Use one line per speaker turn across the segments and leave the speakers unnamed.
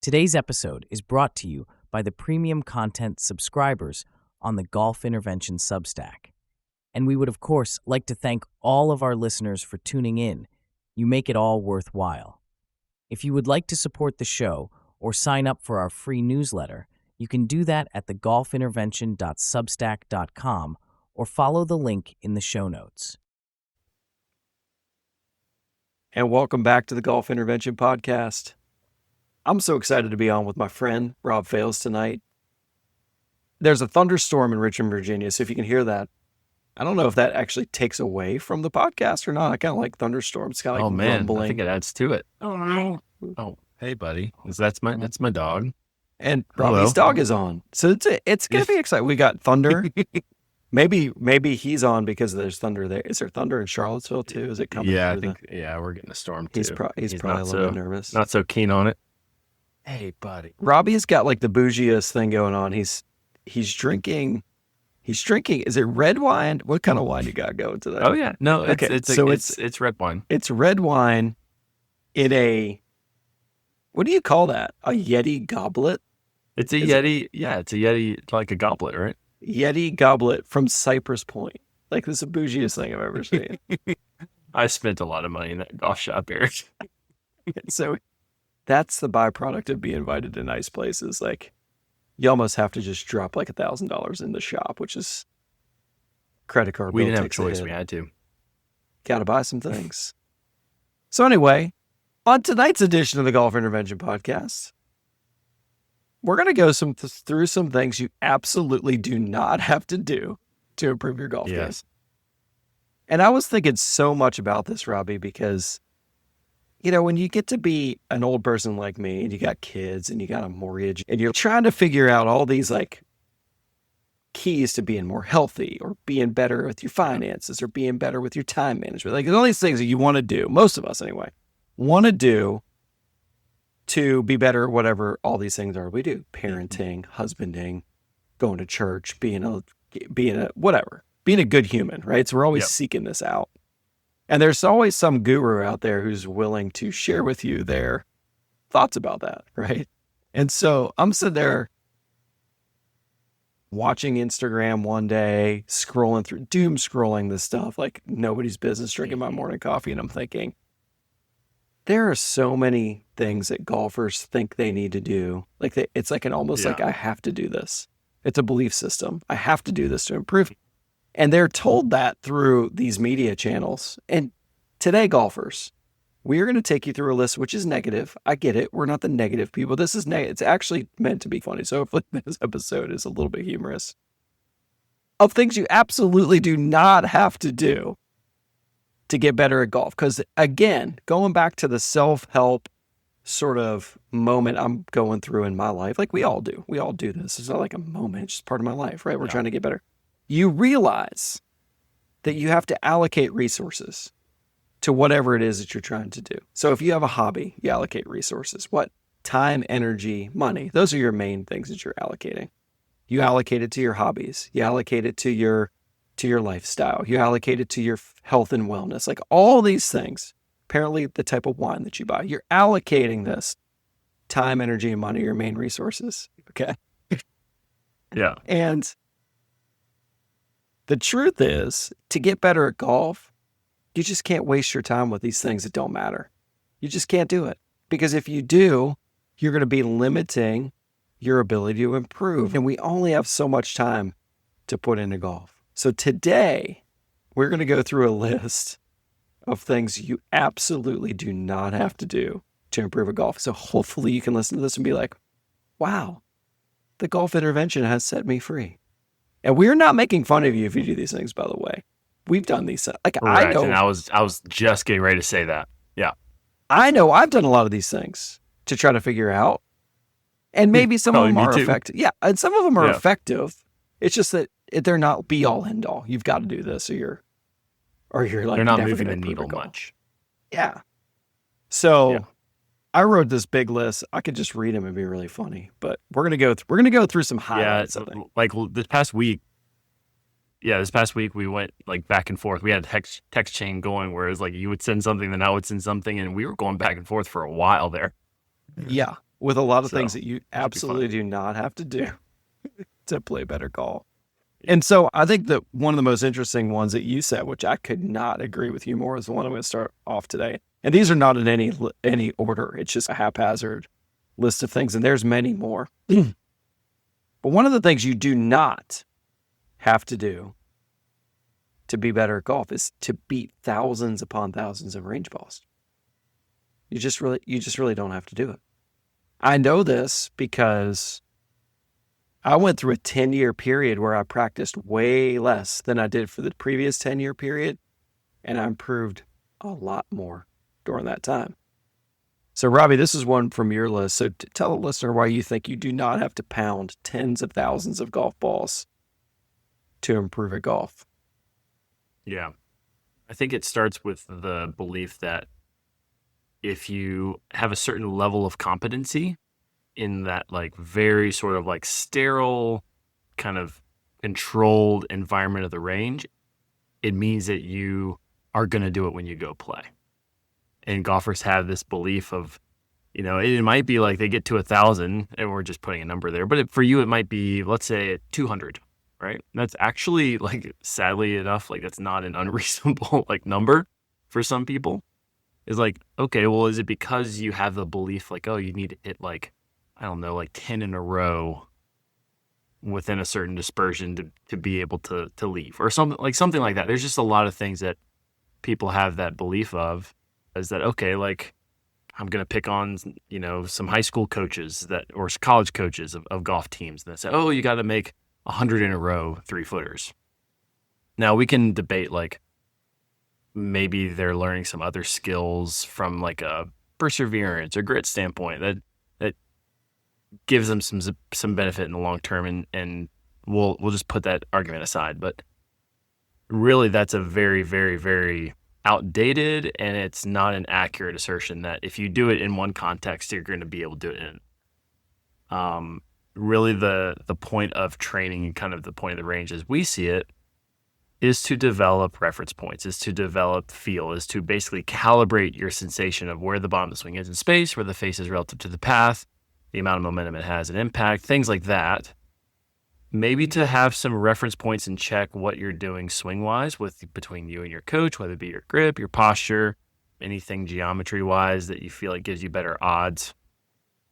Today's episode is brought to you by the premium content subscribers on the Golf Intervention Substack. And we would, of course, like to thank all of our listeners for tuning in. You make it all worthwhile. If you would like to support the show or sign up for our free newsletter, you can do that at thegolfintervention.substack.com or follow the link in the show notes.
And welcome back to the Golf Intervention Podcast. I'm so excited to be on with my friend, Rob Fales, tonight. There's a thunderstorm in Richmond, Virginia, so if you can hear that, I don't know if that actually takes away from the podcast or not. I kind of like thunderstorms. It's kind of like rumbling.
I think it adds to it. Oh, hey, buddy. That's my dog.
And Robbie's dog is on. So it's going to be exciting. We got thunder. Maybe he's on because there's thunder there. Is there thunder in Charlottesville too? Is it coming?
Yeah, I think we're getting a storm too.
He's probably a little bit nervous.
Not so keen on it. Hey, buddy.
Robbie's got like the bougiest thing going on. He's drinking. Is it red wine? What kind of wine you got going today?
Oh yeah, no, it's red wine.
It's red wine in a, what do you call that? A Yeti goblet?
It's a Yeti. It's a Yeti, like a goblet, right?
Yeti goblet from Cypress Point. Like, this is the bougiest thing I've ever seen.
I spent a lot of money in that golf shop, Eric.
So that's the byproduct of being invited to nice places. Like, you almost have to just drop like $1,000 in the shop, which is credit card.
We didn't have a choice. We had to.
Got to buy some things. So anyway, on tonight's edition of the Golf Intervention Podcast, we're going to go through some things you absolutely do not have to do to improve your golf game. And I was thinking so much about this, Robbie, because, you know, when you get to be an old person like me and you got kids and you got a mortgage and you're trying to figure out all these like keys to being more healthy or being better with your finances or being better with your time management, like there's all these things that you want to do, most of us anyway, want to do to be better at whatever all these things are we do. Parenting, husbanding, going to church, being a good human, right? So we're always seeking this out. And there's always some guru out there who's willing to share with you their thoughts about that, right? And so I'm sitting there watching Instagram one day, doom scrolling this stuff like nobody's business, drinking my morning coffee, and I'm thinking, there are so many things that golfers think they need to do. Like it's like like I have to do this. It's a belief system. I have to do this to improve. And they're told that through these media channels. And today, golfers, we are going to take you through a list which is negative. I get it. We're not the negative people. This is negative. It's actually meant to be funny. So hopefully this episode is a little bit humorous. Of things you absolutely do not have to do to get better at golf. Because again, going back to the self-help sort of moment I'm going through in my life, like we all do. We all do this. It's not like a moment. It's just part of my life, right? We're trying to get better. You realize that you have to allocate resources to whatever it is that you're trying to do. So if you have a hobby, you allocate resources. What? Time, energy, money. Those are your main things that you're allocating. You allocate it to your hobbies. You allocate it to your lifestyle. You allocate it to your health and wellness. Like all these things, apparently the type of wine that you buy, you're allocating this time, energy, and money, your main resources. Okay.
Yeah.
And the truth is, to get better at golf, you just can't waste your time with these things that don't matter. You just can't do it. Because if you do, you're going to be limiting your ability to improve. And we only have so much time to put into golf. So today, we're going to go through a list of things you absolutely do not have to do to improve at golf. So hopefully you can listen to this and be like, wow, the Golf Intervention has set me free. And we're not making fun of you if you do these things, by the way. We've done these things. Like
right,
I know,
and I was just getting ready to say that. Yeah.
I know I've done a lot of these things to try to figure out. And maybe some of them are effective. Yeah, and some of them are effective. It's just that they're not be all end all. You've got to do this or you're like
they're not moving the needle much.
Yeah. So I wrote this big list. I could just read them and be really funny, but we're gonna go through some highlights.
Yeah, like this past week we went like back and forth. We had a text chain going where it was like you would send something, then I would send something, and we were going back and forth for a while there.
Yeah. with a lot of
So,
things that you
should be fun.
absolutely do not have to do to play better golf. And so I think that one of the most interesting ones that you said, which I could not agree with you more, is the one I'm going to start off today. And these are not in any order. It's just a haphazard list of things, and there's many more. But one of the things you do not have to do to be better at golf is to beat thousands upon thousands of range balls. You just really don't have to do it. I know this because I went through a 10-year period where I practiced way less than I did for the previous 10-year period, and I improved a lot more during that time. So, Robbie, this is one from your list. So tell the listener why you think you do not have to pound tens of thousands of golf balls to improve at golf.
Yeah. I think it starts with the belief that if you have a certain level of competency in that like very sort of like sterile kind of controlled environment of the range, it means that you are going to do it when you go play. And golfers have this belief of, it might be like they get to 1,000 and we're just putting a number there, but for you, it might be, let's say 200, right? That's actually like, sadly enough, like that's not an unreasonable like number for some people. Is like, okay, well, is it because you have the belief like, oh, you need to hit like, I don't know, like 10 in a row within a certain dispersion to be able to leave or something like that. There's just a lot of things that people have that belief of, is that, okay, like I'm going to pick on, some high school coaches or college coaches of golf teams that say, oh, you got to make 100 in a row 3-footers. Now we can debate like, maybe they're learning some other skills from like a perseverance or grit standpoint that gives them some benefit in the long term, and we'll just put that argument aside. But really, that's a very, very, very outdated, and it's not an accurate assertion that if you do it in one context, you're going to be able to do it in. Really, the point of training and kind of the point of the range as we see it is to develop reference points, is to develop feel, is to basically calibrate your sensation of where the bottom of the swing is in space, where the face is relative to the path, the amount of momentum it has an impact, things like that. Maybe to have some reference points and check what you're doing swing-wise between you and your coach, whether it be your grip, your posture, anything geometry-wise that you feel like gives you better odds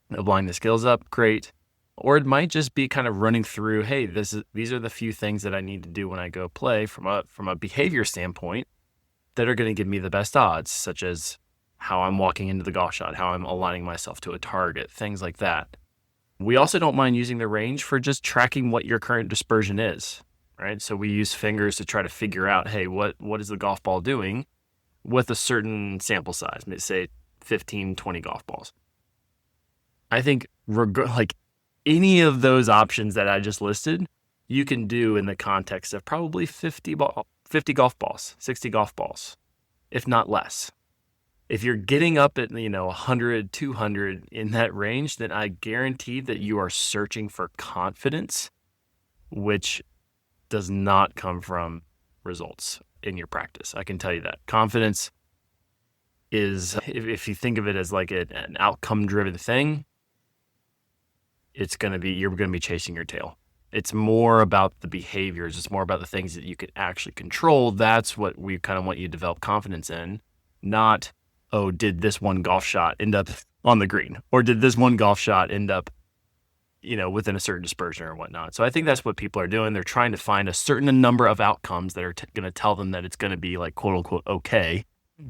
of lining the skills up, great. Or it might just be kind of running through, hey, these are the few things that I need to do when I go play from a behavior standpoint that are going to give me the best odds, such as how I'm walking into the golf shot, how I'm aligning myself to a target, things like that. We also don't mind using the range for just tracking what your current dispersion is, right? So we use fingers to try to figure out, hey, what is the golf ball doing with a certain sample size, say 15, 20 golf balls. I think any of those options that I just listed, you can do in the context of probably 50 golf balls, 60 golf balls, if not less. If you're getting up at 100, 200 in that range, then I guarantee that you are searching for confidence, which does not come from results in your practice. I can tell you that. Confidence is, if you think of it as like an outcome-driven thing, you're going to be chasing your tail. It's more about the behaviors. It's more about the things that you can actually control. That's what we kind of want you to develop confidence in, not, oh, did this one golf shot end up on the green? Or did this one golf shot end up, within a certain dispersion or whatnot? So I think that's what people are doing. They're trying to find a certain number of outcomes that are going to tell them that it's going to be like, quote unquote, okay,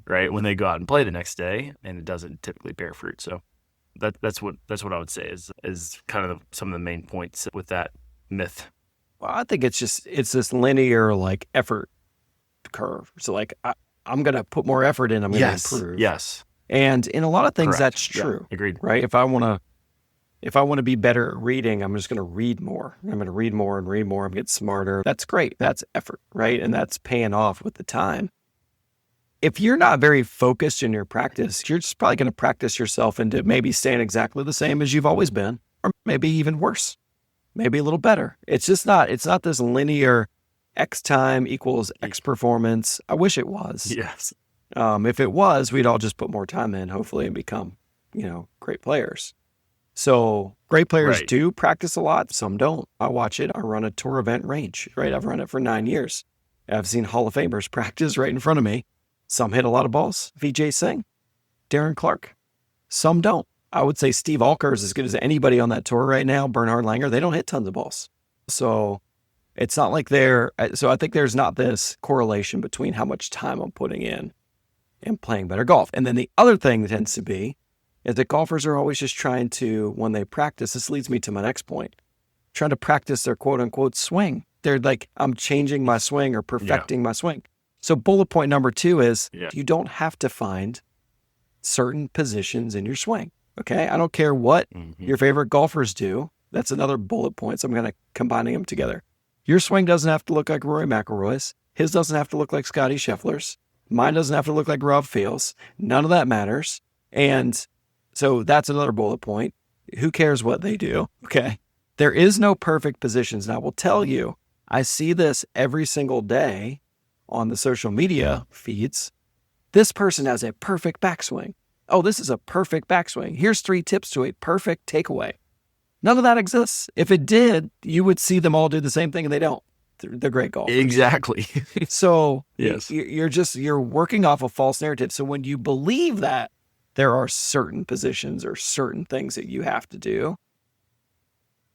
right? When they go out and play the next day, and it doesn't typically bear fruit. So that's what I would say is kind of some of the main points with that myth.
Well, I think it's this linear like effort curve. So like I'm going to put more effort in, I'm going to improve.
Yes.
And in a lot of things,
Correct.
that's true.
Yeah, agreed.
Right? If I want to be better at reading, I'm just going to read more. I'm going to read more and read more and get smarter. That's great. That's effort, right? And that's paying off with the time. If you're not very focused in your practice, you're just probably going to practice yourself into maybe staying exactly the same as you've always been, or maybe even worse, maybe a little better. It's not this linear X time equals X performance. I wish it was.
Yes.
If it was, we'd all just put more time in, hopefully, and become, great players. So great players
Right.
do practice a lot. Some don't. I watch it. I run a tour event range, right? I've run it for 9 years. I've seen Hall of Famers practice right in front of me. Some hit a lot of balls. Vijay Singh, Darren Clark. Some don't. I would say Steve Alker is as good as anybody on that tour right now. Bernhard Langer, they don't hit tons of balls. So it's not like so I think there's not this correlation between how much time I'm putting in and playing better golf. And then the other thing that tends to be is that golfers are always just trying to, when they practice, this leads me to my next point, trying to practice their quote unquote swing. They're like, I'm changing my swing or perfecting my swing. So bullet point number 2 is you don't have to find certain positions in your swing. Okay. I don't care what your favorite golfers do. That's another bullet point. So I'm going to combining them together. Your swing doesn't have to look like Rory McIlroy's. His doesn't have to look like Scotty Scheffler's. Mine doesn't have to look like Rob Fields. None of that matters. And so that's another bullet point. Who cares what they do? Okay. There is no perfect positions. And I will tell you, I see this every single day on the social media feeds. This person has a perfect backswing. Oh, this is a perfect backswing. Here's 3 tips to a perfect takeaway. None of that exists. If it did, you would see them all do the same thing, and they don't. They're great golfers.
Exactly.
So
yes,
you're working off a false narrative. So when you believe that there are certain positions or certain things that you have to do,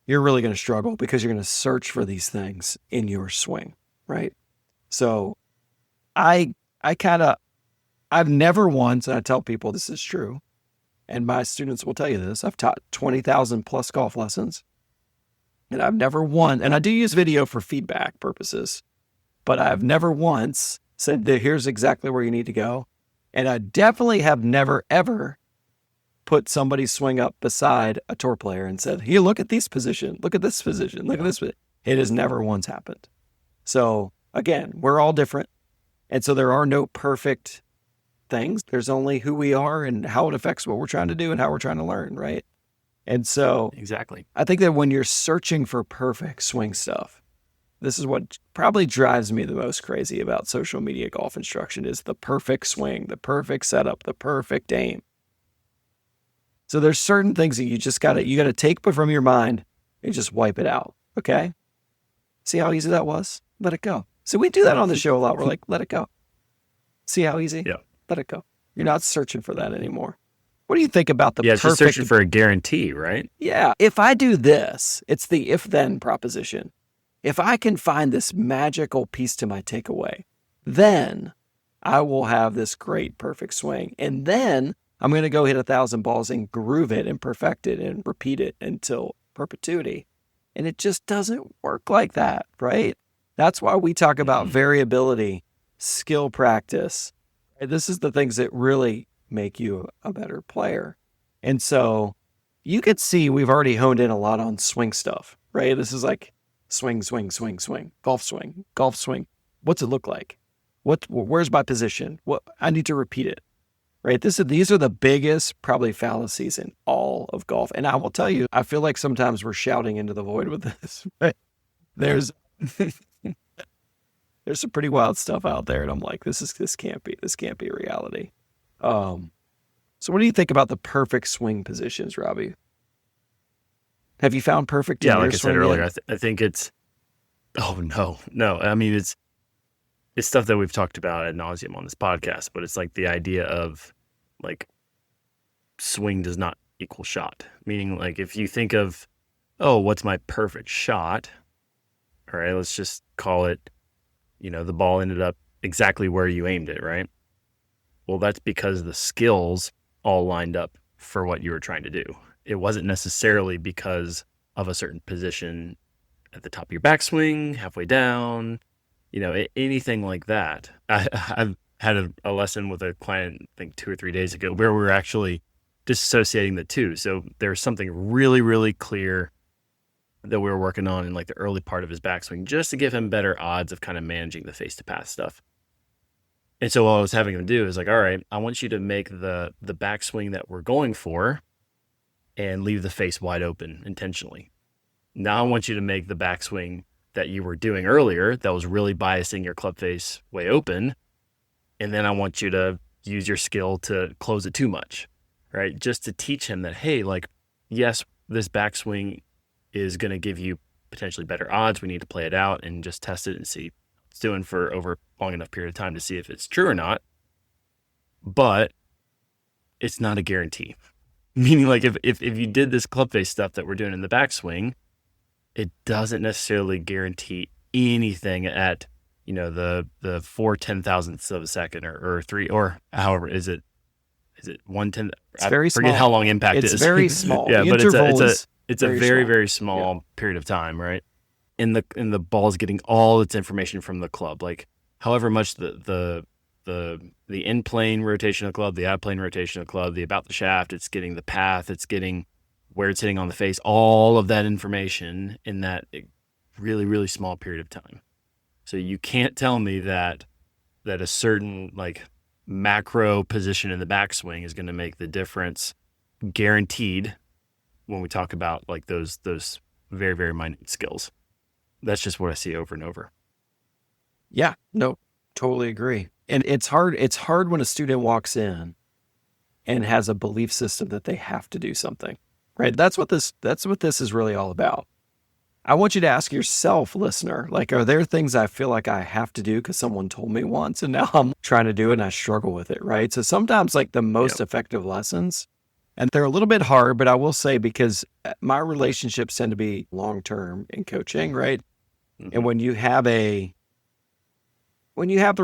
you're really going to struggle because you're going to search for these things in your swing, right? So I've never once, and I tell people this is true, and my students will tell you this, I've taught 20,000 plus golf lessons, and I've never once, and I do use video for feedback purposes, but I've never once said that here's exactly where you need to go. And I definitely have never, ever put somebody's swing up beside a tour player and said, here, look at this position, look at this position, look at this. It has never once happened. So again, we're all different. And so there are no perfect things. There's only who we are and how it affects what we're trying to do and how we're trying to learn, right? And so
exactly.
I think that when you're searching for perfect swing stuff, this is what probably drives me the most crazy about social media golf instruction is the perfect swing, the perfect setup, the perfect aim. So there's certain things that you gotta take from your mind and just wipe it out. Okay. See how easy that was? Let it go. So we do that on the show a lot. We're like, let it go. See how easy?
Yeah.
Let it go. You're not searching for that anymore. What do you think about the
it's
perfect?
just searching for a guarantee, right?
Yeah. If I do this, it's the if-then proposition. If I can find this magical piece to my takeaway, then I will have this great, perfect swing. And then I'm going to go hit 1,000 balls and groove it and perfect it and repeat it until perpetuity. And it just doesn't work like that, right? That's why we talk about variability, skill practice. This is the things that really make you a better player. And so you could see we've already honed in a lot on swing stuff, right? This is like swing, swing, swing, swing, golf swing, golf swing. What's it look like? Where's my position? What I need to repeat it, right? These are the biggest probably fallacies in all of golf. And I will tell you, I feel like sometimes we're shouting into the void with this. Right? There's some pretty wild stuff out there, and I'm like, this can't be reality. So what do you think about the perfect swing positions, Robbie? Have you found perfect?
Yeah, like I said earlier, I think it's. Oh no! I mean, it's stuff that we've talked about ad nauseum on this podcast, but it's like the idea of like swing does not equal shot. Meaning, like if you think of, oh, what's my perfect shot? All right, let's just call it. The ball ended up exactly where you aimed it, right? Well, that's because the skills all lined up for what you were trying to do. It wasn't necessarily because of a certain position at the top of your backswing, halfway down, anything like that. I've had a lesson with a client, I think 2 or 3 days ago, where we were actually disassociating the two. So there's something really, really clear that we were working on in like the early part of his backswing, just to give him better odds of kind of managing the face to pass stuff. And so what I was having him do is like, all right, I want you to make the backswing that we're going for and leave the face wide open intentionally. Now I want you to make the backswing that you were doing earlier that was really biasing your club face way open. And then I want you to use your skill to close it too much, right? Just to teach him that, hey, like yes, this backswing is going to give you potentially better odds. We need to play it out and just test it and see what it's doing for over a long enough period of time to see if it's true or not. But it's not a guarantee. Meaning, like, if you did this club face stuff that we're doing in the backswing, it doesn't necessarily guarantee anything at, the 4/10,000ths of a second or 3, or however, is it 1/10?
It's very small.
Forget how long impact is.
It's very small.
Yeah,
The
but
interval is
it's a very small period of time, right? And the ball's getting all its information from the club, like however much the in plane rotation of the club, the out plane rotation of the club, the about the shaft, it's getting the path, it's getting where it's hitting on the face, all of that information in that really, really small period of time. So you can't tell me that a certain like macro position in the backswing is going to make the difference guaranteed when we talk about like those very, very minute skills. That's just what I see over and over.
Yeah, no, totally agree. And it's hard when a student walks in and has a belief system that they have to do something, right? That's what this is really all about. I want you to ask yourself, listener, like, are there things I feel like I have to do because someone told me once and now I'm trying to do it and I struggle with it, right? So sometimes like the most effective lessons, and they're a little bit hard, but I will say because my relationships tend to be long-term in coaching, right? Mm-hmm. And when you have the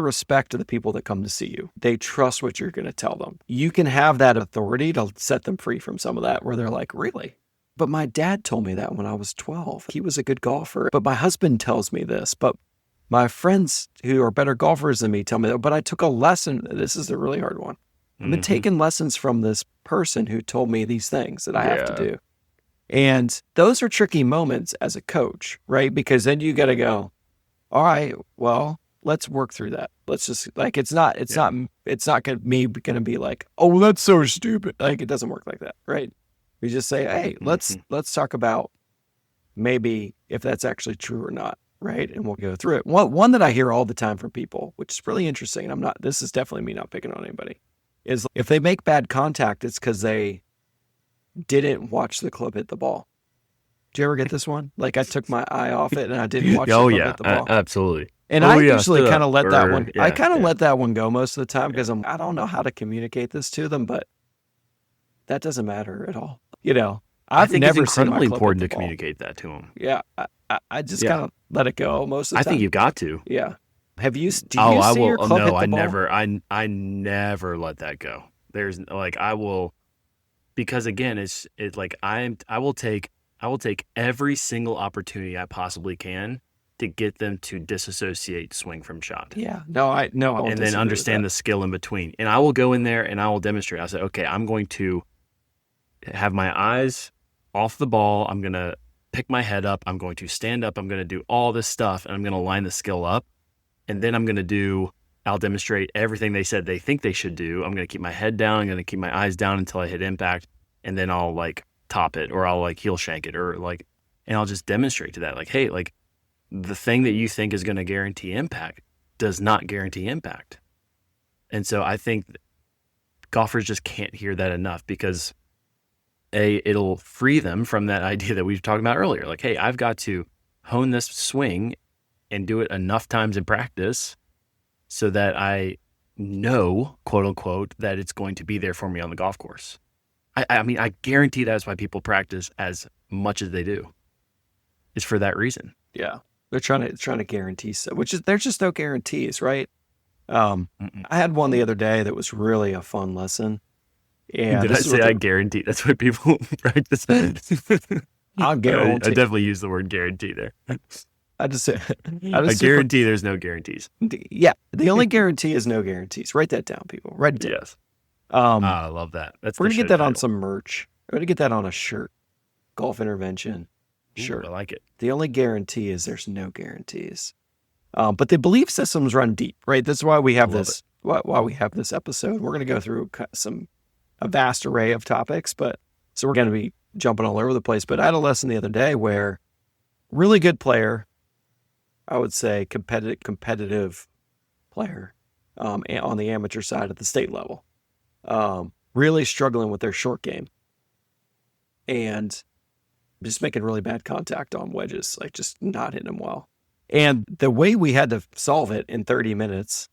respect of the people that come to see you, they trust what you're going to tell them. You can have that authority to set them free from some of that where they're like, really? But my dad told me that when I was 12. He was a good golfer. But my husband tells me this. But my friends who are better golfers than me tell me that. But I took a lesson. This is a really hard one. I've been taking lessons from this person who told me these things that I have to do. And those are tricky moments as a coach, right? Because then you got to go, all right, well, let's work through that. Let's just like, it's not going to be like, oh, that's so stupid. Like it doesn't work like that, right? We just say, hey, let's talk about maybe if that's actually true or not, right? And we'll go through it. One that I hear all the time from people, which is really interesting, and this is definitely me not picking on anybody, is if they make bad contact, it's because they didn't watch the club hit the ball. Do you ever get this one? Like I took my eye off it and I didn't watch the club hit the ball.
Absolutely.
And I usually kind of let that one. I kind of let that one go most of the time because I don't know how to communicate this to them, but that doesn't matter at all.
I think
never
it's incredibly important to communicate that to them.
Yeah, I just kind of let it go most of the time.
I think you've got to.
Yeah. Do you see your club hit the ball?
I never let that go. There's like I will, because again, it's like I will take every single opportunity I possibly can to get them to disassociate swing from shot.
Yeah. No,
and then understand the skill in between. And I will go in there and I will demonstrate. I say, okay, I'm going to have my eyes off the ball. I'm going to pick my head up. I'm going to stand up. I'm going to do all this stuff and I'm going to line the skill up. And then I'll demonstrate everything they said they think they should do. I'm going to keep my head down. I'm going to keep my eyes down until I hit impact. And then I'll like top it or I'll like heel shank it or like, and I'll just demonstrate to that. Like, hey, like the thing that you think is going to guarantee impact does not guarantee impact. And so I think golfers just can't hear that enough because it'll free them from that idea that we were talking about earlier. Like, hey, I've got to hone this swing and do it enough times in practice so that I know, quote unquote, that it's going to be there for me on the golf course. I mean, I guarantee that's why people practice as much as they do. It's for that reason.
Yeah. They're trying to guarantee stuff, there's just no guarantees, right? I had one the other day that was really a fun lesson. Yeah,
did I say I guarantee? That's what people practice.
I'll guarantee.
I definitely use the word guarantee there.
I
guarantee there's no guarantees.
Yeah, the only guarantee is no guarantees. Write that down, people. Write it down.
Yes. I love that.
We're gonna get that on some merch. We're gonna get that on a shirt. Golf intervention shirt.
Ooh, I like it.
The only guarantee is there's no guarantees. But the belief systems run deep, right? That's why we have this. Why we have this episode. We're gonna go through a vast array of topics, so we're going to be jumping all over the place. But I had a lesson the other day where really good player, I would say competitive player on the amateur side at the state level, really struggling with their short game. and just making really bad contact on wedges, like just not hitting them well. And the way we had to solve it in 30 minutes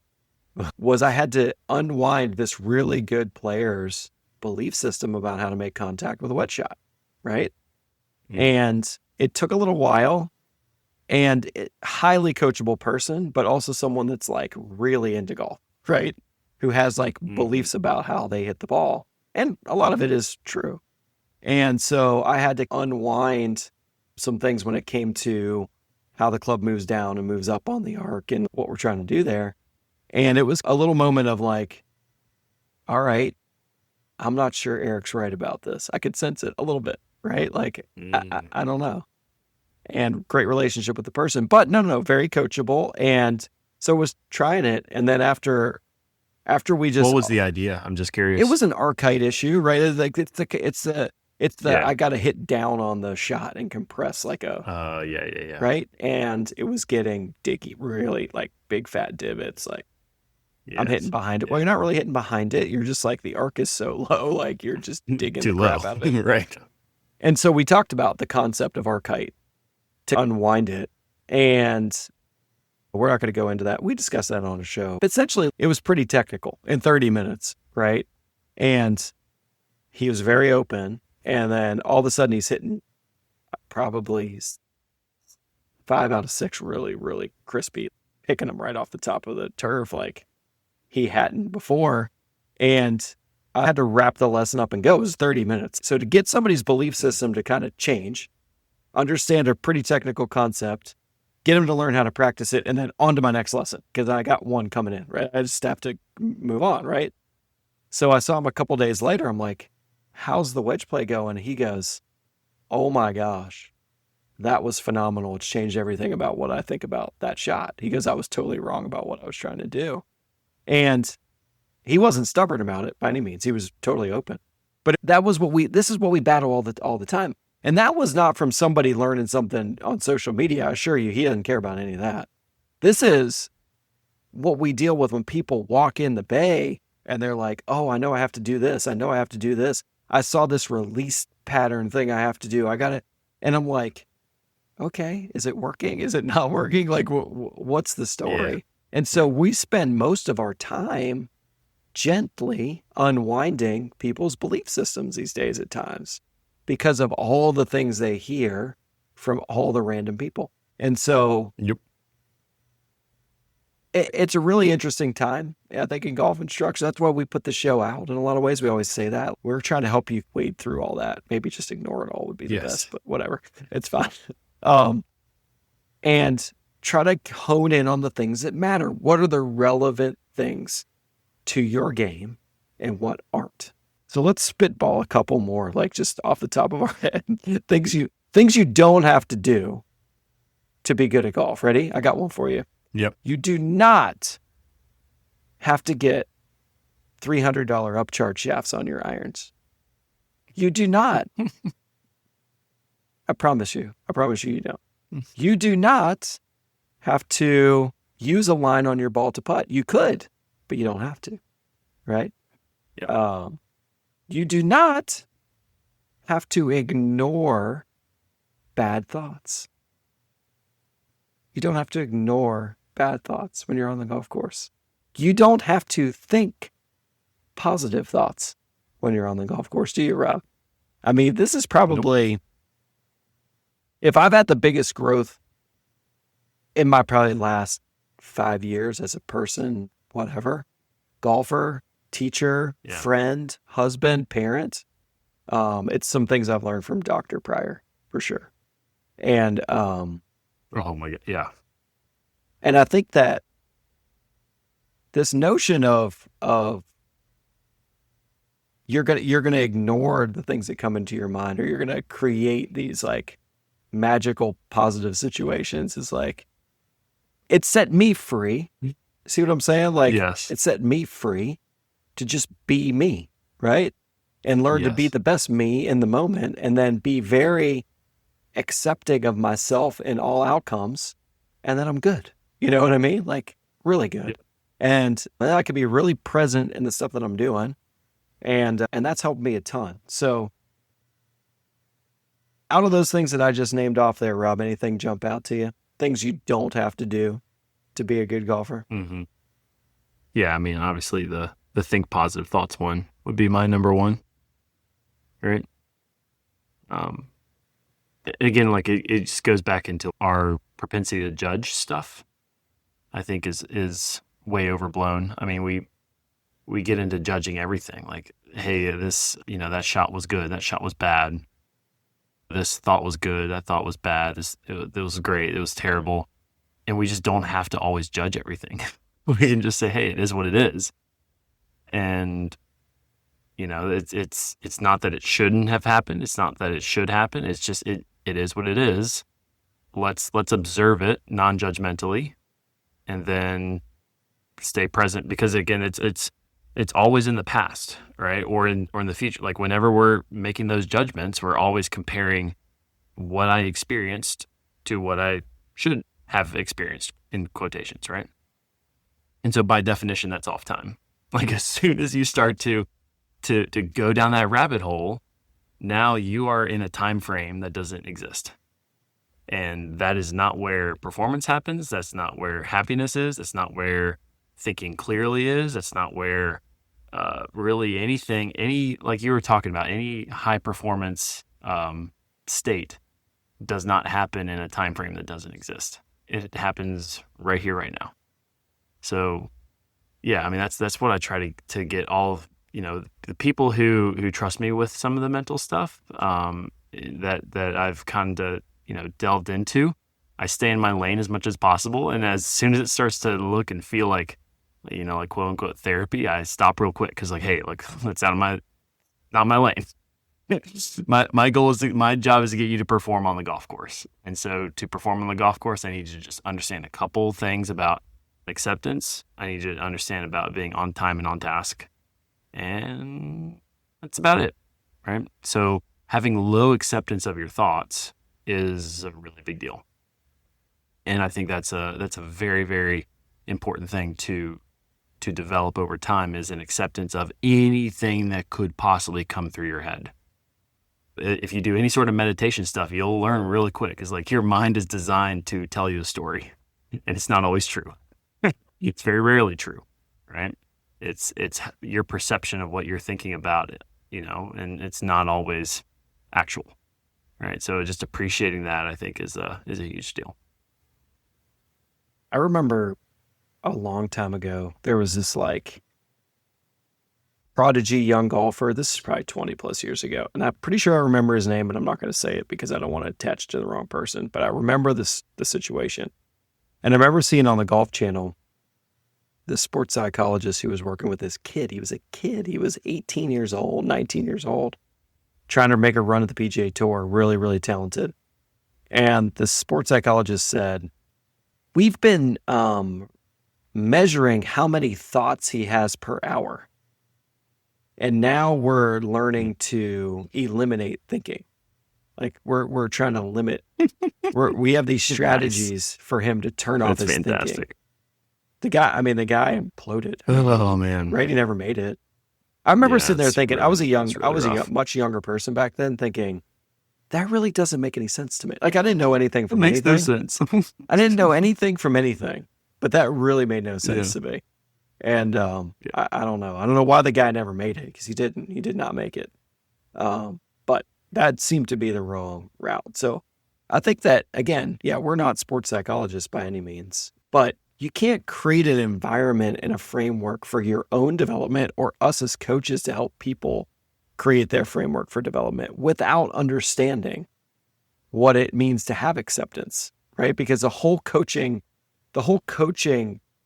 was I had to unwind this really good player's belief system about how to make contact with a wedge shot, right? And it took a little while, and highly coachable person, but also someone that's like really into golf, right? Who has like beliefs about how they hit the ball. And a lot of it is true. And so I had to unwind some things when it came to how the club moves down and moves up on the arc and what we're trying to do there. And it was a little moment of like, all right, I'm not sure Eric's right about this. I could sense it a little bit, right? Like, I don't know. And great relationship with the person, but no, very coachable. And so was trying it. And then after we just,
what was the idea? I'm just curious.
It was an arcite issue, right? It's like, it's the, I got to hit down on the shot and compress like a,
yeah.
Right. And it was getting dicky, really like big fat divots. Like I'm hitting behind it. Well, you're not really hitting behind it. You're just like, the arc is so low. Like you're just digging
too
the crap
low.
out of it.
Right.
And so we talked about the concept of arcite to unwind it. And we're not going to go into that. We discussed that on a show. But essentially, it was pretty technical in 30 minutes, right? And he was very open. And then all of a sudden, he's hitting probably 5 out of 6 really, really crispy, picking them right off the top of the turf like he hadn't before. And I had to wrap the lesson up and go. It was 30 minutes. So to get somebody's belief system to kind of change, understand a pretty technical concept, get them to learn how to practice it, and then on to my next lesson, because I got one coming in, right? I just have to move on, right? So I saw him a couple days later. I'm like, how's the wedge play going? He goes, oh my gosh, that was phenomenal. It's changed everything about what I think about that shot. He goes, I was totally wrong about what I was trying to do. And he wasn't stubborn about it by any means. He was totally open. But this is what we battle all the time. And that was not from somebody learning something on social media. I assure you, he doesn't care about any of that. This is what we deal with when people walk in the bay and they're like, oh, I know I have to do this. I know I have to do this. I saw this release pattern thing I have to do. I got it. And I'm like, okay, is it working? Is it not working? Like, what's the story? Yeah. And so we spend most of our time gently unwinding people's belief systems these days at times, because of all the things they hear from all the random people. And so it's a really interesting time, I think, in golf instruction. That's why we put the show out. In a lot of ways, we always say that. We're trying to help you wade through all that. Maybe just ignore it all would be the best, but whatever. It's fine. And try to hone in on the things that matter. What are the relevant things to your game and what aren't? So let's spitball a couple more, like just off the top of our head. things you don't have to do to be good at golf. Ready? I got one for you.
Yep.
You do not have to get $300 upcharge shafts on your irons. You do not. I promise you you don't. You do not have to use a line on your ball to putt. You could, but you don't have to, right?
Yeah.
You do not have to ignore bad thoughts. You don't have to ignore bad thoughts when you're on the golf course. You don't have to think positive thoughts when you're on the golf course, do you, Rob? I mean, this is probably, if I've had the biggest growth in my probably last 5 years as a person, whatever, golfer, teacher, friend, husband, parent, it's some things I've learned from Dr. Pryor, for sure. And,
oh my God. Yeah.
And I think that this notion of you're gonna ignore the things that come into your mind, or you're gonna create these like magical positive situations, is like, it set me free. See what I'm saying? Like, it set me free to just be me, right? And learn to be the best me in the moment, and then be very accepting of myself in all outcomes, and then I'm good. You know what I mean? Like, really good. Yeah. And I can be really present in the stuff that I'm doing. And that's helped me a ton. So Out of those things that I just named off there, Rob, anything jump out to you? Things you don't have to do to be a good golfer?
Mm-hmm. Yeah, I mean, obviously the think positive thoughts one would be my number one, right? Again, like it just goes back into our propensity to judge stuff. I think is way overblown. I mean, we get into judging everything. Like, hey, this, that shot was good. That shot was bad. This thought was good. That thought was bad. It was great. It was terrible. And we just don't have to always judge everything. We can just say, hey, it is what it is. And, it's not that it shouldn't have happened. It's not that it should happen. It's just, it is what it is. Let's observe it non-judgmentally and then stay present, because again, it's always in the past, right? Or in the future. Like whenever we're making those judgments, we're always comparing what I experienced to what I should have experienced, in quotations, right? And so by definition, that's off time. Like as soon as you start to go down that rabbit hole, now you are in a time frame that doesn't exist. And that is not where performance happens. That's not where happiness is. That's not where thinking clearly is. That's not where really anything, like you were talking about, any high performance state does not happen in a time frame that doesn't exist. It happens right here, right now. So, yeah, I mean, that's what I try to get all of, the people who trust me with some of the mental stuff that I've kind of, delved into. I stay in my lane as much as possible. And as soon as it starts to look and feel like, like quote unquote therapy, I stop real quick. Cause like, hey, like that's not my lane. My goal is my job is to get you to perform on the golf course. And so to perform on the golf course, I need you to just understand a couple things about acceptance. I need you to understand about being on time and on task. And that's about it. Right. So having low acceptance of your thoughts is a really big deal. And I think that's a very, very important thing to develop over time, is an acceptance of anything that could possibly come through your head. If you do any sort of meditation stuff, you'll learn really quick, because like your mind is designed to tell you a story, and it's not always true. It's very rarely true, right? It's your perception of what you're thinking about it, and it's not always actual. Right. So just appreciating that, I think, is a huge deal.
I remember a long time ago, there was this like prodigy young golfer. This is probably 20 plus years ago. And I'm pretty sure I remember his name, but I'm not going to say it because I don't want to attach to the wrong person. But I remember the situation. And I remember seeing on the Golf Channel, the sports psychologist who was working with this kid. He was a kid. He was 18 years old, 19 years old, trying to make a run at the PGA Tour, really, really talented. And the sports psychologist said, we've been measuring how many thoughts he has per hour. And now we're learning to eliminate thinking. Like we're trying to limit. We have these strategies nice. For him to turn off his fantastic. Thinking. The guy imploded.
Oh man.
Right? He never made it. I remember sitting there thinking, I was a much younger person back then, thinking, that really doesn't make any sense to me. Like I didn't know anything from anything. It makes no sense. I didn't know anything from anything, but that really made no sense to me. And I don't know. I don't know why the guy never made it, because he did not make it. But that seemed to be the wrong route. So I think that, again, we're not sports psychologists by any means, but you can't create an environment and a framework for your own development, or us as coaches to help people create their framework for development, without understanding what it means to have acceptance, right? Because the whole coaching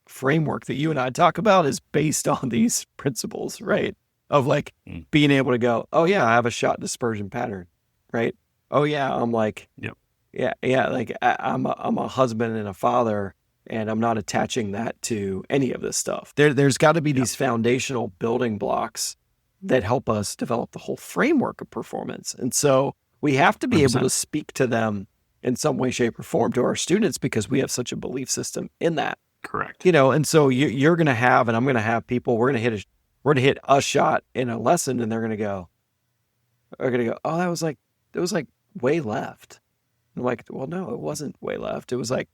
framework that you and I talk about is based on these principles, right? Of like being able to go, oh yeah, I have a shot dispersion pattern, right? Oh yeah, I'm like, like I'm a husband and a father, and I'm not attaching that to any of this stuff. There's got to be these foundational building blocks that help us develop the whole framework of performance. And so we have to be 100%. Able to speak to them in some way, shape, or form, to our students, because we have such a belief system in that.
Correct.
And so you're going to have, and I'm going to have people, we're going to hit a shot in a lesson, and they're going to go, oh, that was like way left. I'm like, well, no, it wasn't way left. It was like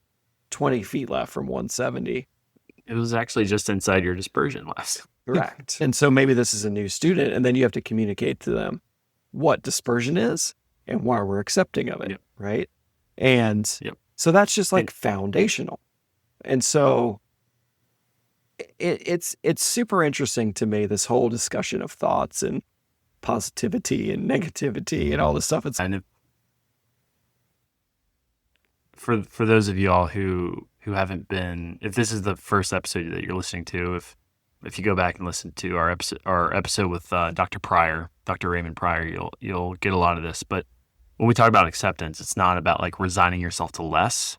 20 feet left from 170.
It was actually just inside your dispersion last.
Correct. And so maybe this is a new student, and then you have to communicate to them what dispersion is and why we're accepting of it,
Yep.
right? And
Yep.
so that's just like foundational. And so it's super interesting to me, this whole discussion of thoughts and positivity and negativity and all this stuff. It's
And for those of you all who haven't been, if this is the first episode that you're listening to, if you go back and listen to our episode with Dr. Pryor, Dr. Raymond Pryor, you'll get a lot of this. But when we talk about acceptance, it's not about like resigning yourself to less.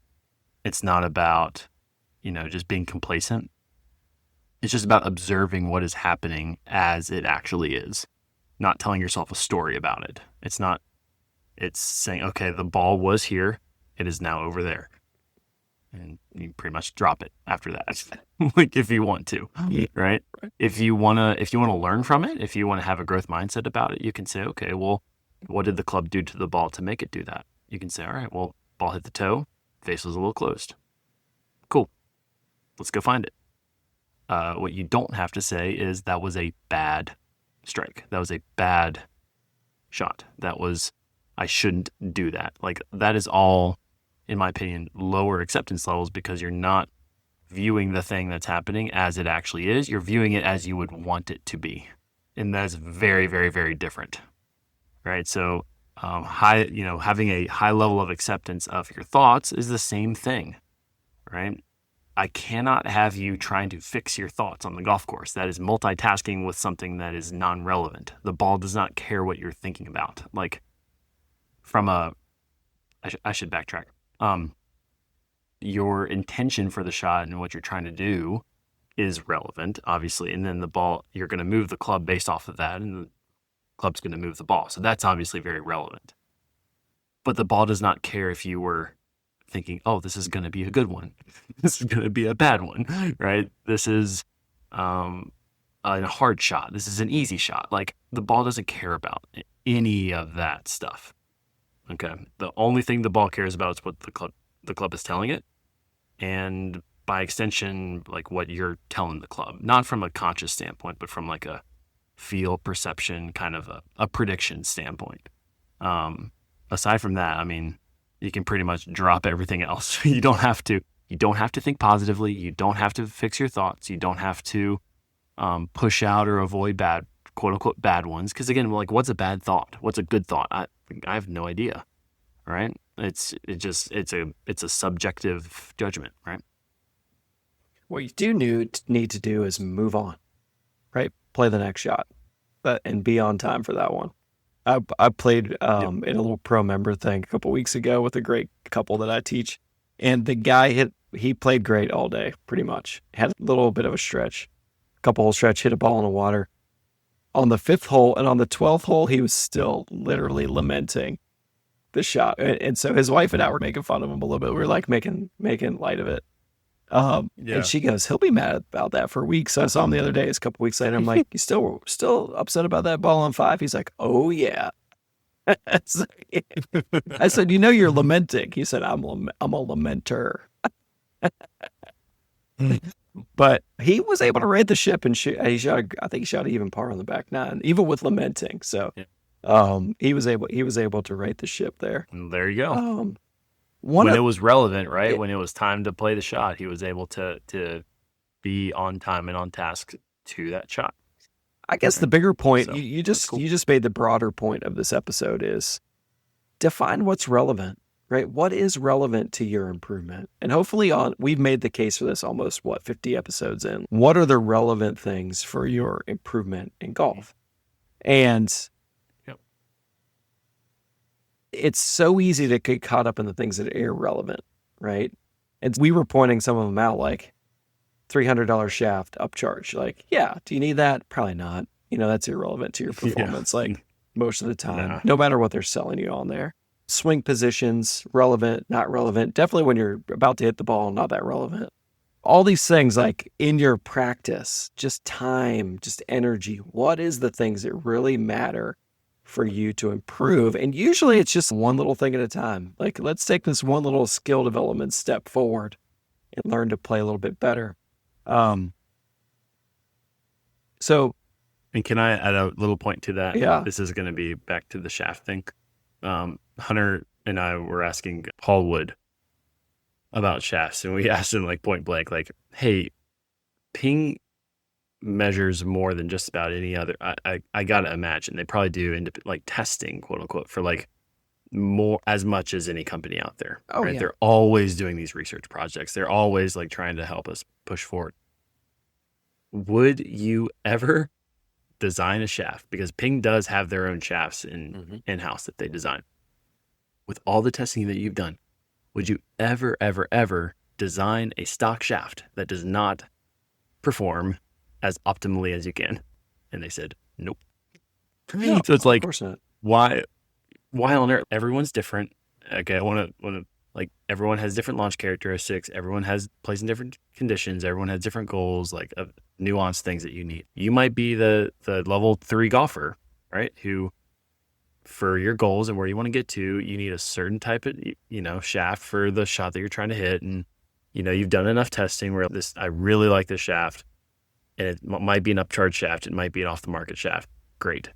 It's not about, just being complacent. It's just about observing what is happening as it actually is, not telling yourself a story about it. It's saying, okay, the ball was here. It is now over there. And you pretty much drop it after that, like if you want to, right? If you want to learn from it, if you want to have a growth mindset about it, you can say, okay, well, what did the club do to the ball to make it do that? You can say, all right, well, ball hit the toe, face was a little closed. Cool. Let's go find it. What you don't have to say is that was a bad strike. That was a bad shot. I shouldn't do that. Like that is all, in my opinion, lower acceptance levels because you're not viewing the thing that's happening as it actually is. You're viewing it as you would want it to be. And that's very, very, very different, right? So having a high level of acceptance of your thoughts is the same thing, right? I cannot have you trying to fix your thoughts on the golf course. That is multitasking with something that is non-relevant. The ball does not care what you're thinking about. Like I should backtrack. Your intention for the shot and what you're trying to do is relevant, obviously. And then the ball, you're going to move the club based off of that, and the club's going to move the ball. So that's obviously very relevant. But the ball does not care if you were thinking, oh, this is going to be a good one. This is going to be a bad one, right? This is a hard shot. This is an easy shot. Like the ball doesn't care about any of that stuff. Okay. The only thing the ball cares about is what the club is telling it. And by extension, like what you're telling the club, not from a conscious standpoint, but from like a feel perception, kind of a prediction standpoint. Aside from that, I mean, you can pretty much drop everything else. You don't have to think positively. You don't have to fix your thoughts. You don't have to push out or avoid bad, quote unquote, bad ones. Because again, like, what's a bad thought? What's a good thought? I have no idea, right? It's a subjective judgment, right?
what you do need to do is move on, right? Play the next shot, and be on time for that one. I played in a little pro member thing a couple weeks ago with a great couple that I teach, and the guy he played great all day, pretty much. Had a little bit of a stretch, couple hole stretch, hit a ball in the water. On the 5th hole and on the 12th hole, he was still literally lamenting the shot. And so his wife and I were making fun of him a little bit. We were like making light of it. And she goes, he'll be mad about that for weeks. So I saw him the other day, it's a couple weeks later. I'm like, you still upset about that ball on 5? He's like, oh yeah. I said, you're lamenting. He said, I'm a lamenter. But he was able to right the ship, and I think he shot even par on the back 9, even with lamenting. So he was able to right the ship there.
And there you go. When it was relevant, right? When it was time to play the shot, he was able to be on time and on task to that shot.
I guess the bigger point, so, you just made the broader point of this episode is define what's relevant, right? What is relevant to your improvement? And hopefully we've made the case for this almost 50 episodes in. What are the relevant things for your improvement in golf? And it's so easy to get caught up in the things that are irrelevant, right? And we were pointing some of them out, like $300 shaft upcharge. Like, yeah, do you need that? Probably not. That's irrelevant to your performance, like most of the time, no matter what they're selling you on there. Swing positions, relevant, not relevant. Definitely when you're about to hit the ball, not that relevant. All these things, like in your practice, just time, just energy. What is the things that really matter for you to improve. And usually it's just one little thing at a time. Like, let's take this one little skill development step forward and learn to play a little bit better. So,
and can I add a little point to that?
Yeah.
This is going to be back to the shaft thing. Hunter and I were asking Paul Wood about shafts, and we asked him like point blank, like, hey, Ping measures more than just about any other. I gotta imagine they probably do like testing, quote unquote, for like more as much as any company out there.
Oh,
right?
yeah.
They're always doing these research projects. They're always like trying to help us push forward. Would you ever design a shaft? Because Ping does have their own shafts in-house that they design. With all the testing that you've done, would you ever design a stock shaft that does not perform as optimally as you can? And they said, nope.
No,
So it's like,
of course not.
why on earth? Everyone's different. Okay, I want to like, everyone has different launch characteristics. Everyone plays in different conditions. Everyone has different goals, like nuanced things that you need. You might be the level 3 golfer, right? Who, for your goals and where you want to get to, you need a certain type of, shaft for the shot that you're trying to hit. And, you've done enough testing where I really like this shaft, and it might be an upcharge shaft. It might be an off the market shaft. Great.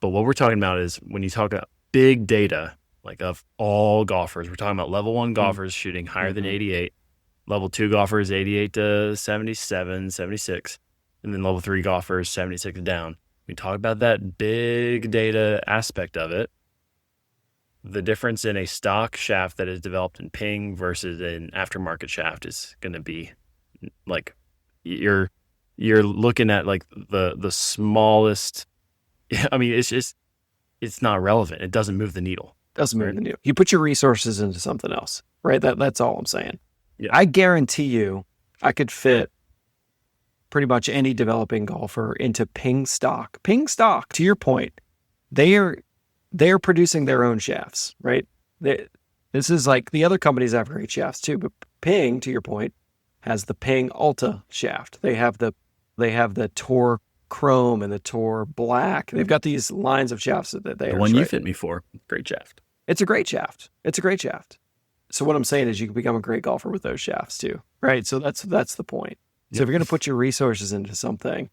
But what we're talking about is when you talk about big data, like of all golfers, we're talking about level 1 golfers shooting higher than 88, level 2 golfers, 88 to 77, 76, and then level 3 golfers, 76 down. We talk about that big data aspect of it. The difference in a stock shaft that is developed in Ping versus an aftermarket shaft is going to be like, you're looking at like the smallest. I mean, it's not relevant. It doesn't move the needle.
Doesn't move the needle. You put your resources into something else, right? That's all I'm saying.
Yeah.
I guarantee you, I could fit pretty much any developing golfer into Ping stock. Ping stock, to your point, they're producing their own shafts, right? This is like, the other companies have great shafts too, but Ping, to your point, has the Ping Ultra shaft. They have the Tour Chrome and the Tour Black. They've got these lines of shafts that they
the one you fit me for, great shaft.
It's a great shaft. So what I'm saying is you can become a great golfer with those shafts too, right? So that's the point. So if you're going to put your resources into something,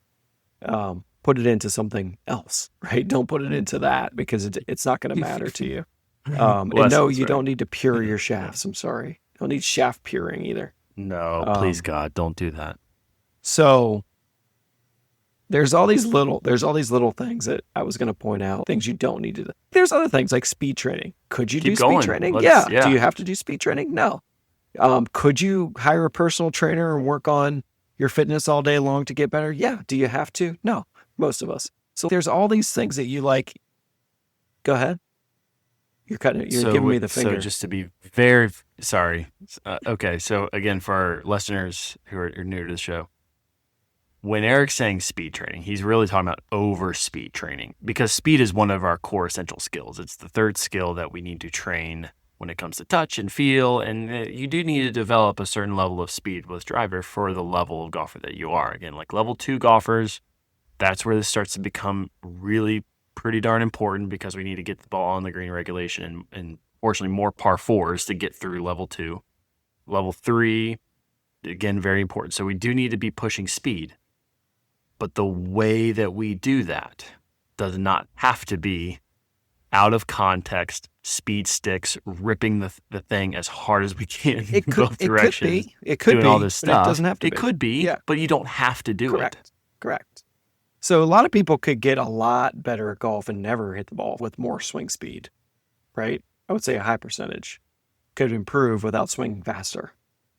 put it into something else, right? Don't put it into that, because it's not going to matter to you. And no, you don't need to pure your shafts. I'm sorry. You don't need shaft puring either.
No, please God, don't do that.
So there's all these little things that I was going to point out, things you don't need to do. There's other things like speed training. Could you do speed training? Yeah. Do you have to do speed training? No. Could you hire a personal trainer and work on your fitness all day long to get better? Yeah. Do you have to? No. Most of us. So there's all these things that you like. Go ahead. You're giving me the finger.
So just to be very sorry. Okay. So again, for our listeners who are new to the show, when Eric's saying speed training, he's really talking about over speed training, because speed is one of our core essential skills. It's the third skill that we need to train when it comes to touch and feel. And you do need to develop a certain level of speed with driver for the level of golfer that you are. Again, like level 2 golfers, that's where this starts to become really pretty darn important, because we need to get the ball on the green regulation and fortunately more par 4s to get through level 2. Level 3, again, very important. So we do need to be pushing speed. But the way that we do that does not have to be out of context, speed sticks, ripping the thing as hard as we can in both directions.
It could
doing
be
all this stuff.
It doesn't have to be.
It could be, but you don't have to do it.
Correct. So a lot of people could get a lot better at golf and never hit the ball with more swing speed, right? I would say a high percentage could improve without swinging faster.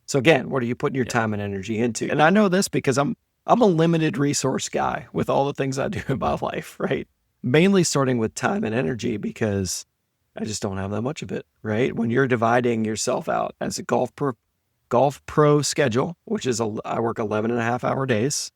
So again, what are you putting your time and energy into? And I know this because I'm a limited resource guy with all the things I do in my life, right? Mainly starting with time and energy, because I just don't have that much of it, right? When you're dividing yourself out as a golf pro schedule, which is I work 11.5-hour days,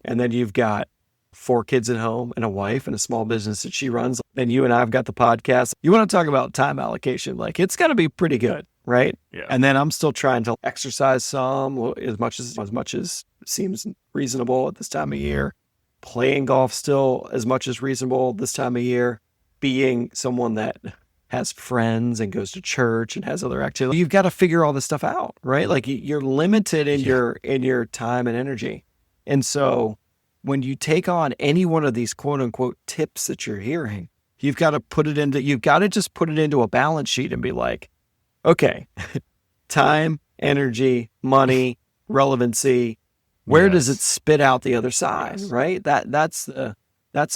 and then you've got 4 kids at home and a wife and a small business that she runs. Then you and I've got the podcast. You want to talk about time allocation? Like, it's going to be pretty good, right?
Yeah.
And then I'm still trying to exercise some as much as seems reasonable at this time of year. Playing golf still as much as reasonable this time of year. being someone that has friends and goes to church and has other activities, you've got to figure all this stuff out, right? Like you're limited in your time and energy. And so when you take on any one of these quote unquote tips that you're hearing, you've got to just put it into a balance sheet and be like, okay, time, energy, money, relevancy, where does it spit out the other side, right? That's the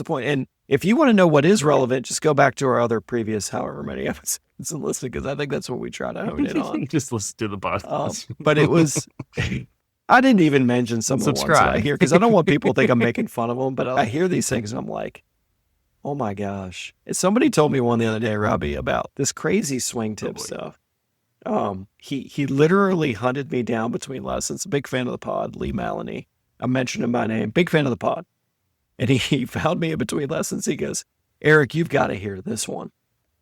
point. And if you want to know what is relevant, just go back to our other previous however many episodes and listen, because I think that's what we try to hone in on.
Just listen to the podcast.
But it was, I didn't even mention some of the ones that I hear, because I don't want people to think I'm making fun of them, but I hear these things and I'm like, oh my gosh. Somebody told me one the other day, Robbie, about this crazy swing tip stuff. He literally hunted me down between lessons. Big fan of the pod, Lee Maloney. I mentioned him by name. Big fan of the pod. And he found me in between lessons. He goes, Eric, you've got to hear this one.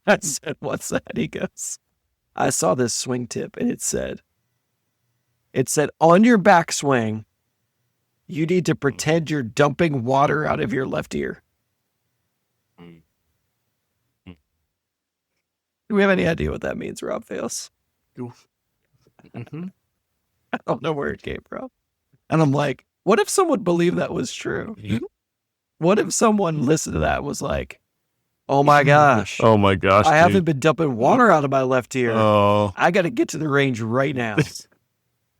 I said, what's that? He goes, I saw this swing tip and it said, on your backswing, you need to pretend you're dumping water out of your left ear. Do we have any idea what that means, Rob Fails?
Mm-hmm.
I don't know where it came from. And I'm like, what if someone believed that was true? What if someone listened to that and was like, oh my gosh.
Oh my gosh.
I haven't been dumping water out of my left ear.
Oh.
I got to get to the range right now.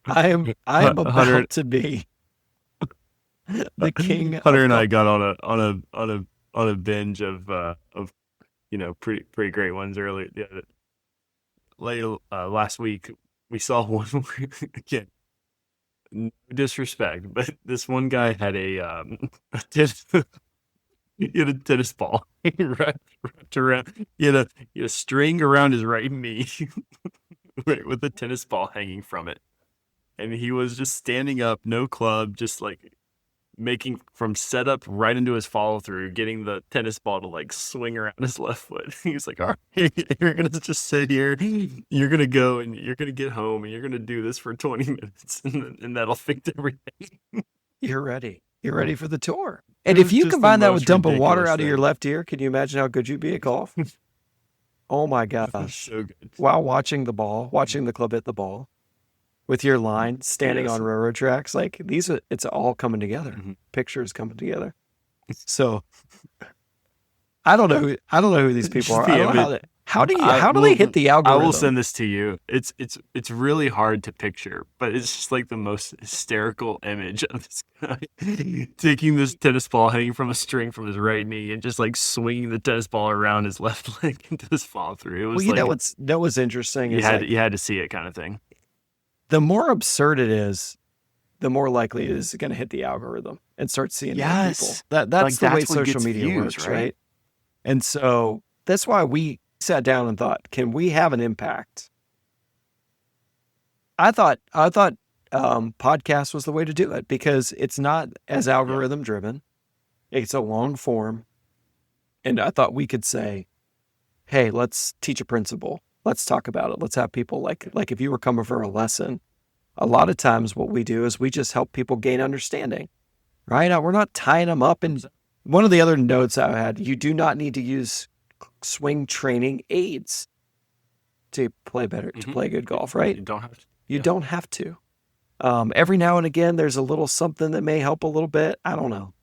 I am about to be the king.
Hunter and I got on a binge of pretty great ones earlier. Last week we saw one where, again, no disrespect, but this one guy had he had a tennis ball wrapped around. He had a string around his right knee, right, with a tennis ball hanging from it, and he was just standing up, no club, just like making from setup right into his follow through, getting the tennis ball to like swing around his left foot. He's like, all right, you're going to just sit here. You're going to go and you're going to get home and you're going to do this for 20 minutes and that'll fix everything.
You're ready. You're ready for the tour. And if you combine that with dumping water out of your left ear, can you imagine how good you'd be at golf? Oh my gosh.
So good.
While watching the club hit the ball, with your line standing on railroad tracks, like it's all coming together. Mm-hmm. Pictures coming together. So I don't know who these people are. I don't know how do they hit the algorithm?
I will send this to you. It's really hard to picture, but it's just like the most hysterical image of this guy taking this tennis ball hanging from a string from his right knee and just like swinging the tennis ball around his left leg into his follow through. It was
that was interesting.
You had to see it, kind of thing.
The more absurd it is, the more likely it is going to hit the algorithm and start seeing more people. That's the way social media works, right? And so that's why we sat down and thought, can we have an impact? I thought podcast was the way to do it, because it's not as algorithm driven. It's a long form. And I thought we could say, hey, let's teach a principle. Let's talk about it. Let's have people like if you were coming for a lesson, a lot of times what we do is we just help people gain understanding, right? We're not tying them up. And one of the other notes I had, you do not need to use swing training aids to play better, to play good golf, right?
You don't have to.
You don't have to. Every now and again, there's a little something that may help a little bit. I don't know.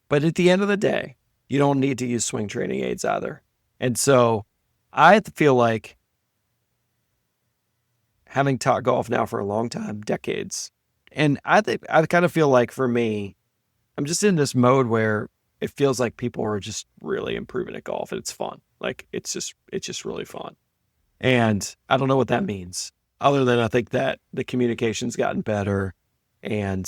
But at the end of the day, you don't need to use swing training aids either. And so I feel like, having taught golf now for a long time, decades, and I kind of feel like, for me, I'm just in this mode where it feels like people are just really improving at golf, and it's fun. Like it's just really fun. And I don't know what that means, other than I think that the communication's gotten better. And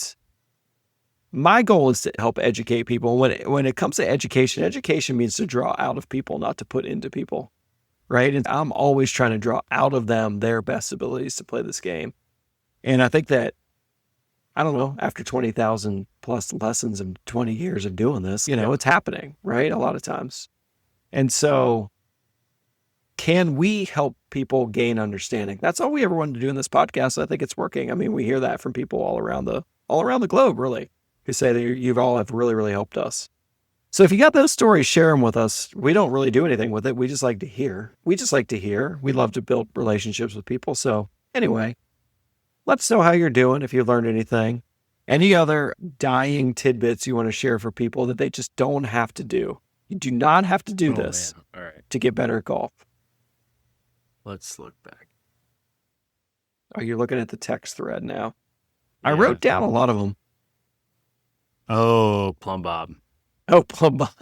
my goal is to help educate people. When it comes to education means to draw out of people, not to put into people. Right. And I'm always trying to draw out of them their best abilities to play this game. And I think that, I don't know, after 20,000 plus lessons and 20 years of doing this, it's happening, right? A lot of times. And so can we help people gain understanding? That's all we ever wanted to do in this podcast. I think it's working. I mean, we hear that from people all around the globe, really, who say that you've all have really, really helped us. So if you got those stories, share them with us. We don't really do anything with it. We just like to hear. We love to build relationships with people. So anyway, let us know how you're doing, if you learned anything. Any other dying tidbits you want to share for people that they just don't have to do. You do not have to do this
All right.
to get better at golf.
Let's look back.
Oh, you're looking at the text thread now. I
Yeah.
wrote down a lot of them.
Oh, plumb bob.
Oh, plumb bob.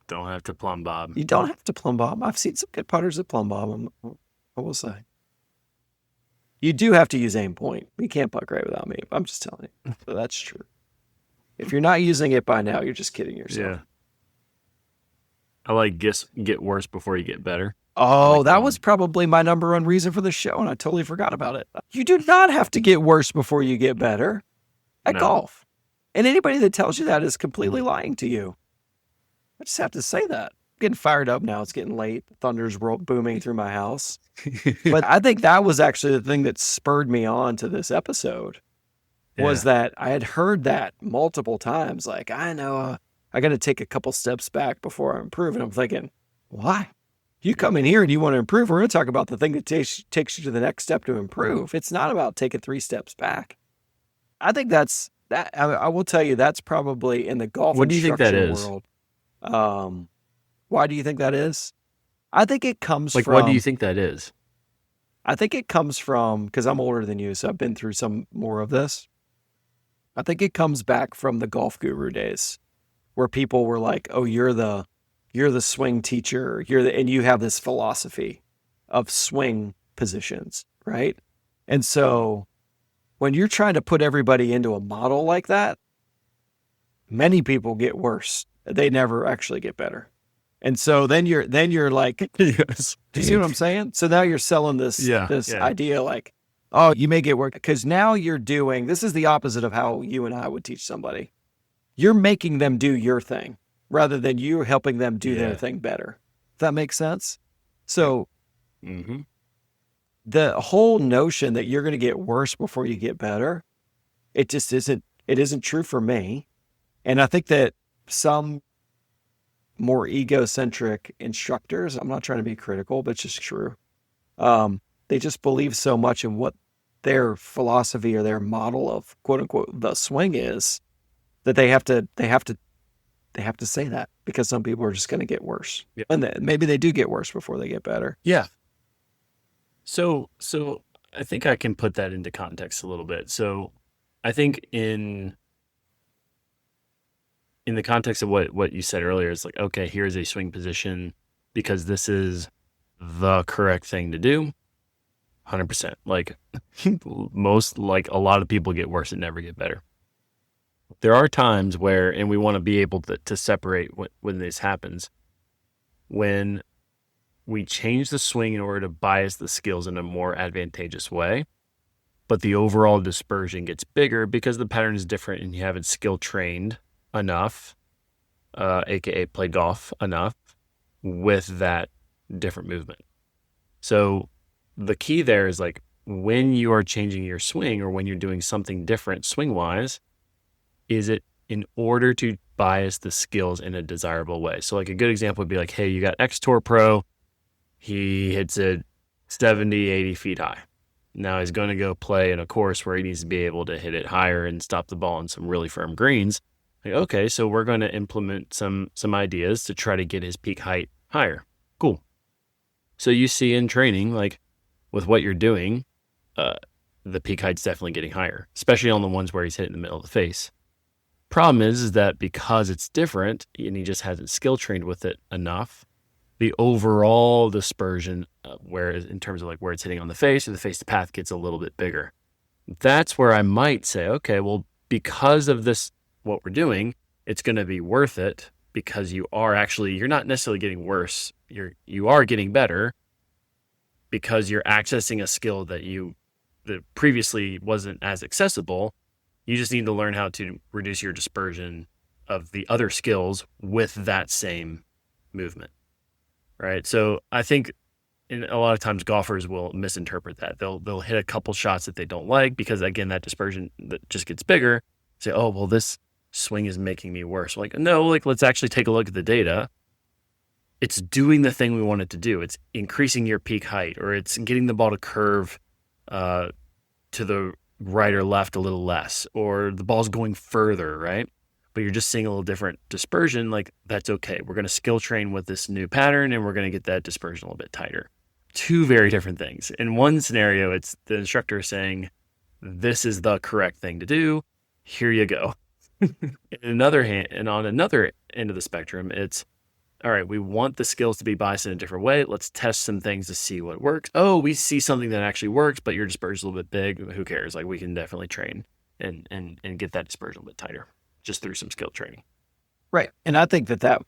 Don't have to plumb bob.
You don't have to plumb bob. I've seen some good putters that plumb bob. I will say. You do have to use aim point. You can't putt great without me. I'm just telling you. So that's true. If you're not using it by now, you're just kidding yourself.
Yeah. I like get worse before you get better.
Oh,
like
that was probably my number one reason for the show, and I totally forgot about it. You do not have to get worse before you get better at
No.
golf. And anybody that tells you that is completely lying to you. I just have to say that. I'm getting fired up now. It's getting late. The thunder's booming through my house. But I think that was actually the thing that spurred me on to this episode, was that I had heard that multiple times. Like, I know I got to take a couple steps back before I improve. And I'm thinking, why? You come in here and you want to improve. We're going to talk about the thing that takes you to the next step to improve. It's not about taking 3 steps back. I think that's that. I will tell you, that's probably in the golf
What do you think that
instruction
is?
world. Why do you think that is? I think it comes
Like,
from.
what do you think that is?
I think it comes from, because I'm older than you, so I've been through some more of this. I think it comes back from the golf guru days, where people were like, "Oh, you're the swing teacher. And you have this philosophy of swing positions, right?" And so, when you're trying to put everybody into a model like that, many people get worse. They never actually get better. And so then you're like,
Yes.
do you see what I'm saying? So now you're selling this idea like, oh, you may get work, because now this is the opposite of how you and I would teach somebody. You're making them do your thing rather than you helping them do their thing better. Does that make sense? So the whole notion that you're going to get worse before you get better, it isn't true for me. And I think that some more egocentric instructors, I'm not trying to be critical, but it's just true. They just believe so much in what their philosophy or their model of quote unquote the swing is, that they have to say that, because some people are just going to get worse.
Yeah.
And maybe they do get worse before they get better.
Yeah. So I think I can put that into context a little bit. So I think in the context of what you said earlier, it's like, okay, here's a swing position because this is the correct thing to do. 100%. Like a lot of people get worse and never get better. There are times where, and we want to be able to separate when this happens, when we change the swing in order to bias the skills in a more advantageous way, but the overall dispersion gets bigger because the pattern is different and you haven't skill trained enough, aka played golf enough with that different movement. So the key there is like, when you are changing your swing or when you're doing something different swing wise, is it in order to bias the skills in a desirable way? So like a good example would be like, hey, you got X Tour Pro, he hits it 70, 80 feet high. Now he's going to go play in a course where he needs to be able to hit it higher and stop the ball on some really firm greens. Like, okay, so we're going to implement some ideas to try to get his peak height higher. Cool. So you see in training, like with what you're doing, the peak height's definitely getting higher, especially on the ones where he's hitting the middle of the face. Problem is that because it's different and he just hasn't skill trained with it enough, the overall dispersion, whereas in terms of like where it's hitting on the face or the face to path, gets a little bit bigger. That's where I might say, okay, well, because of this, what we're doing, it's going to be worth it because you're not necessarily getting worse. You are getting better because you're accessing a skill that previously wasn't as accessible. You just need to learn how to reduce your dispersion of the other skills with that same movement. Right. So I think a lot of times golfers will misinterpret that. They'll hit a couple shots that they don't like because, again, that dispersion that just gets bigger. Say, oh, well, this swing is making me worse. Like, no, like, let's actually take a look at the data. It's doing the thing we want it to do. It's increasing your peak height, or it's getting the ball to curve to the right or left a little less, or the ball's going further, right? But you're just seeing a little different dispersion. Like, that's okay. We're going to skill train with this new pattern, and we're going to get that dispersion a little bit tighter. Two very different things. In one scenario, it's the instructor saying, this is the correct thing to do. Here you go. On another end of the spectrum, it's, all right, we want the skills to be biased in a different way. Let's test some things to see what works. Oh, we see something that actually works, but your dispersion's a little bit big. Who cares? Like, we can definitely train and get that dispersion a little bit tighter just through some skill training.
Right. And I think that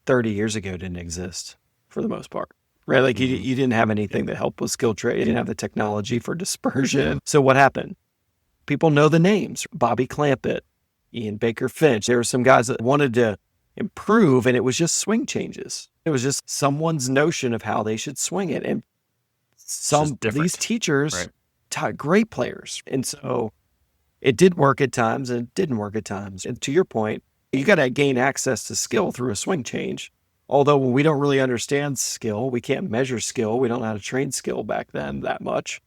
30 years ago didn't exist for the most part, right? Like you didn't have anything that helped with skill training. You didn't have the technology for dispersion. So what happened? People know the names, Bobby Clampett, Ian Baker Finch. There were some guys that wanted to improve, and it was just swing changes. It was just someone's notion of how they should swing it. And these teachers taught great players. And so it did work at times and it didn't work at times. And to your point, you got to gain access to skill through a swing change. Although when we don't really understand skill, we can't measure skill. We don't know how to train skill back then that much.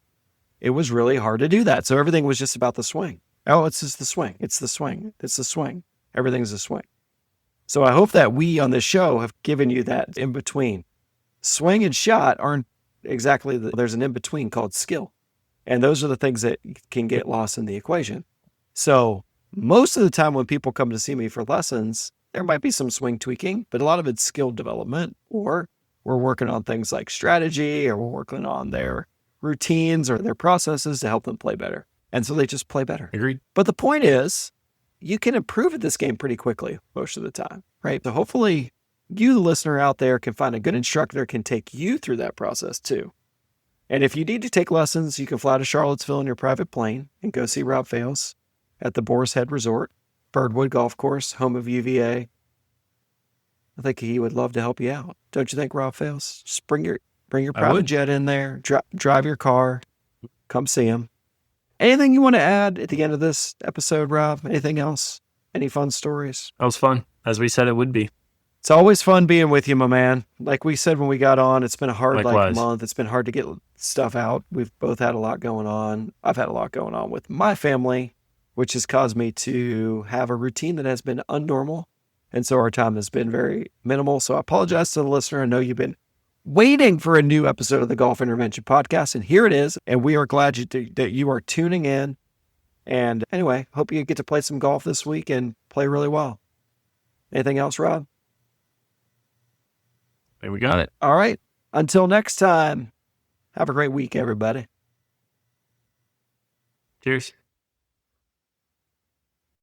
It was really hard to do that. So everything was just about the swing. Oh, it's just the swing. It's the swing. It's the swing. Everything's a swing. So I hope that we on this show have given you that in between. Swing and shot aren't exactly, there's an in between called skill. And those are the things that can get lost in the equation. So most of the time when people come to see me for lessons, there might be some swing tweaking, but a lot of it's skill development, or we're working on things like strategy, or we're working on their routines or their processes to help them play better. And so they just play better.
Agreed.
But the point is, you can improve at this game pretty quickly most of the time, right? So hopefully you, the listener out there, can find a good instructor that can take you through that process too. And if you need to take lessons, you can fly to Charlottesville in your private plane and go see Rob Fales at the Boar's Head Resort, Birdwood Golf Course, home of UVA. I think he would love to help you out. Don't you think, Rob Fales? Just bring your private jet in there, drive your car, come see him. Anything you want to add at the end of this episode, Rob? Anything else? Any fun stories?
That was fun. As we said, it would be.
It's always fun being with you, my man. Like we said when we got on, it's been a hard month. It's been hard to get stuff out. We've both had a lot going on. I've had a lot going on with my family, which has caused me to have a routine that has been unnormal. And so our time has been very minimal. So I apologize to the listener. I know you've been waiting for a new episode of the Golf Intervention Podcast, and here it is. And we are glad that you are tuning in. And anyway, hope you get to play some golf this week and play really well. Anything else, Rob?
I think we got it.
All right. Until next time, have a great week, everybody.
Cheers.